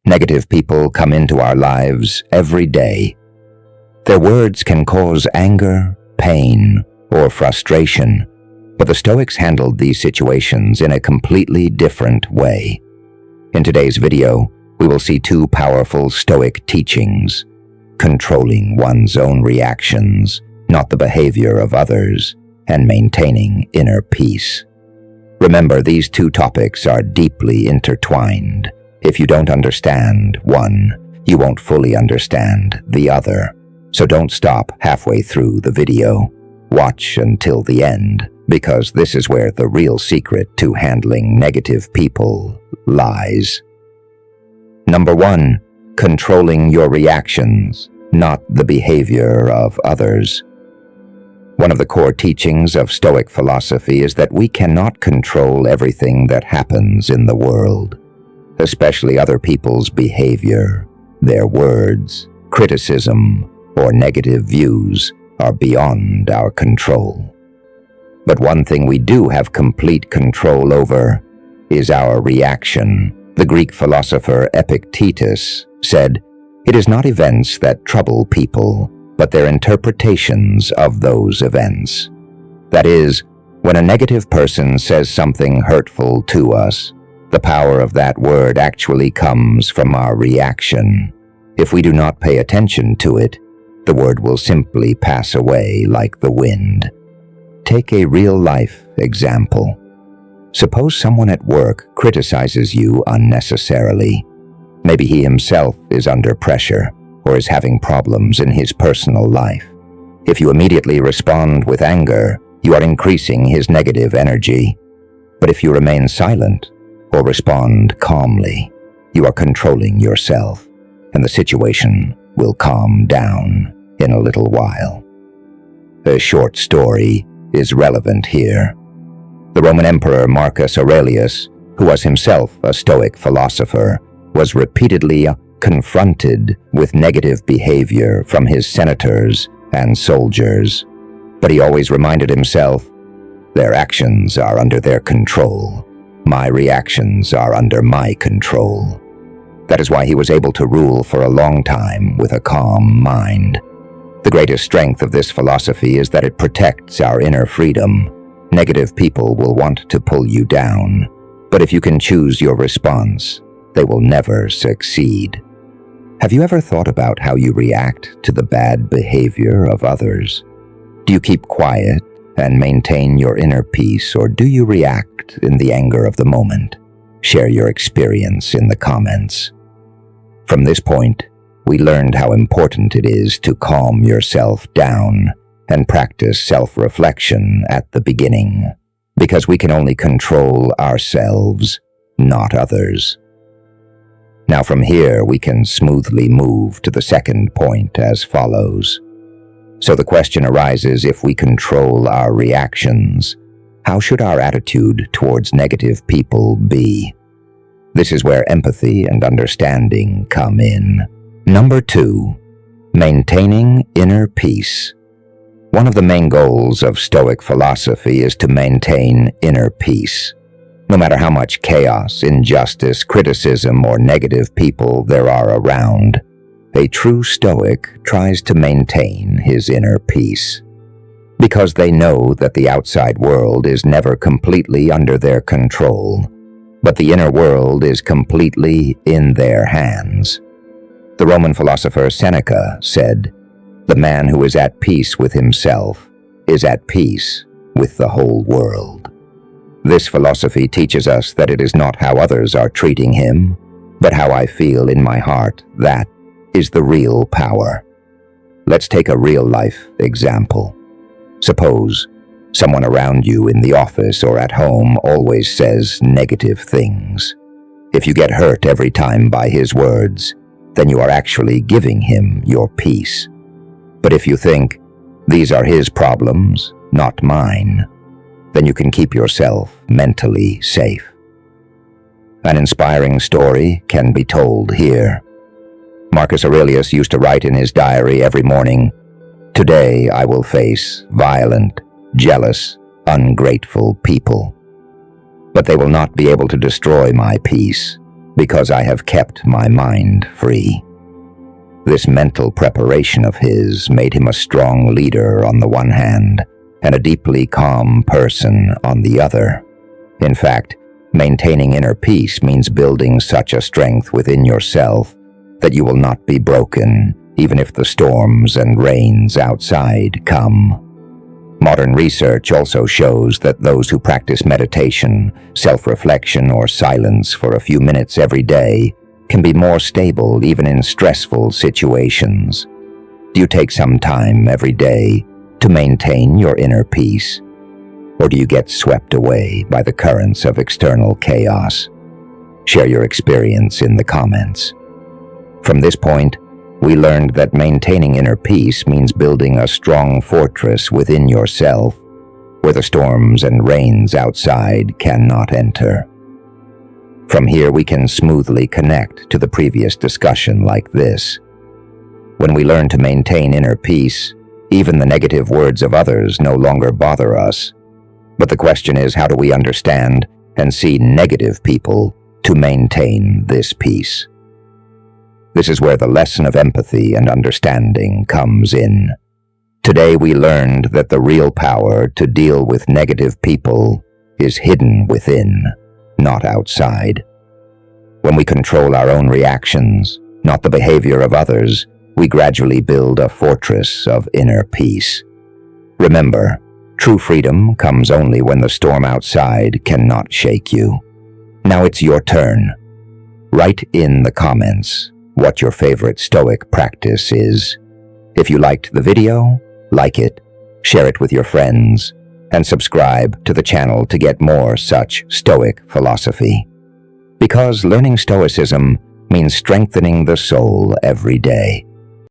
Negative people come into our lives every day. Their words can cause anger, pain, or frustration, but the Stoics handled these situations in a completely different way. In today's video, we will see two powerful Stoic teachings: controlling one's own reactions, not the behavior of others, and maintaining inner peace. Remember, these two topics are deeply intertwined. If you don't understand one, you won't fully understand the other. So don't stop halfway through the video. Watch until the end, because this is where the real secret to handling negative people lies. Number 1, controlling your reactions, not the behavior of others. One of the core teachings of Stoic philosophy is that we cannot control everything that happens in the world, especially other people's behavior. Their words, criticism, or negative views are beyond our control. But one thing we do have complete control over is our reaction. The Greek philosopher Epictetus said, "It is not events that trouble people, but their interpretations of those events." That is, when a negative person says something hurtful to us, the power of that word actually comes from our reaction. If we do not pay attention to it, the word will simply pass away like the wind. Take a real-life example. Suppose someone at work criticizes you unnecessarily. Maybe he himself is under pressure or is having problems in his personal life. If you immediately respond with anger, you are increasing his negative energy. But if you remain silent or respond calmly, you are controlling yourself, and the situation will calm down in a little while. A short story is relevant here. The Roman Emperor Marcus Aurelius, who was himself a Stoic philosopher, was repeatedly confronted with negative behavior from his senators and soldiers. But he always reminded himself, "Their actions are under their control. My reactions are under my control." That is why he was able to rule for a long time with a calm mind. The greatest strength of this philosophy is that it protects our inner freedom. Negative people will want to pull you down, but if you can choose your response, they will never succeed. Have you ever thought about how you react to the bad behavior of others? Do you keep quiet and maintain your inner peace, or do you react in the anger of the moment? Share your experience in the comments. From this point, we learned how important it is to calm yourself down and practice self-reflection at the beginning, because we can only control ourselves, not others. Now from here, we can smoothly move to the second point as follows. So the question arises, if we control our reactions, how should our attitude towards negative people be? This is where empathy and understanding come in. Number 2, maintaining inner peace. One of the main goals of Stoic philosophy is to maintain inner peace. No matter how much chaos, injustice, criticism, or negative people there are around, a true Stoic tries to maintain his inner peace. Because they know that the outside world is never completely under their control, but the inner world is completely in their hands. The Roman philosopher Seneca said, "The man who is at peace with himself is at peace with the whole world." This philosophy teaches us that it is not how others are treating him, but how I feel in my heart. That is the real power. Let's take a real-life example. Suppose someone around you in the office or at home always says negative things. If you get hurt every time by his words, then you are actually giving him your peace. But if you think, "These are his problems, not mine," then you can keep yourself mentally safe. An inspiring story can be told here. Marcus Aurelius used to write in his diary every morning, "Today I will face violent, jealous, ungrateful people. But they will not be able to destroy my peace. because I have kept my mind free. This mental preparation of his made him a strong leader on the one hand, and a deeply calm person on the other. In fact, maintaining inner peace means building such a strength within yourself that you will not be broken, even if the storms and rains outside come. Modern research also shows that those who practice meditation, self-reflection, or silence for a few minutes every day can be more stable even in stressful situations. Do you take some time every day to maintain your inner peace? Or do you get swept away by the currents of external chaos? Share your experience in the comments. From this point, we learned that maintaining inner peace means building a strong fortress within yourself where the storms and rains outside cannot enter. From here, we can smoothly connect to the previous discussion like this. When we learn to maintain inner peace, even the negative words of others no longer bother us. But the question is, how do we understand and see negative people to maintain this peace? This is where the lesson of empathy and understanding comes in. Today we learned that the real power to deal with negative people is hidden within, not outside. When we control our own reactions, not the behavior of others, we gradually build a fortress of inner peace. Remember, true freedom comes only when the storm outside cannot shake you. Now it's your turn. Write in the comments what your favorite Stoic practice is. If you liked the video, like it, share it with your friends, and subscribe to the channel to get more such Stoic philosophy. Because learning Stoicism means strengthening the soul every day.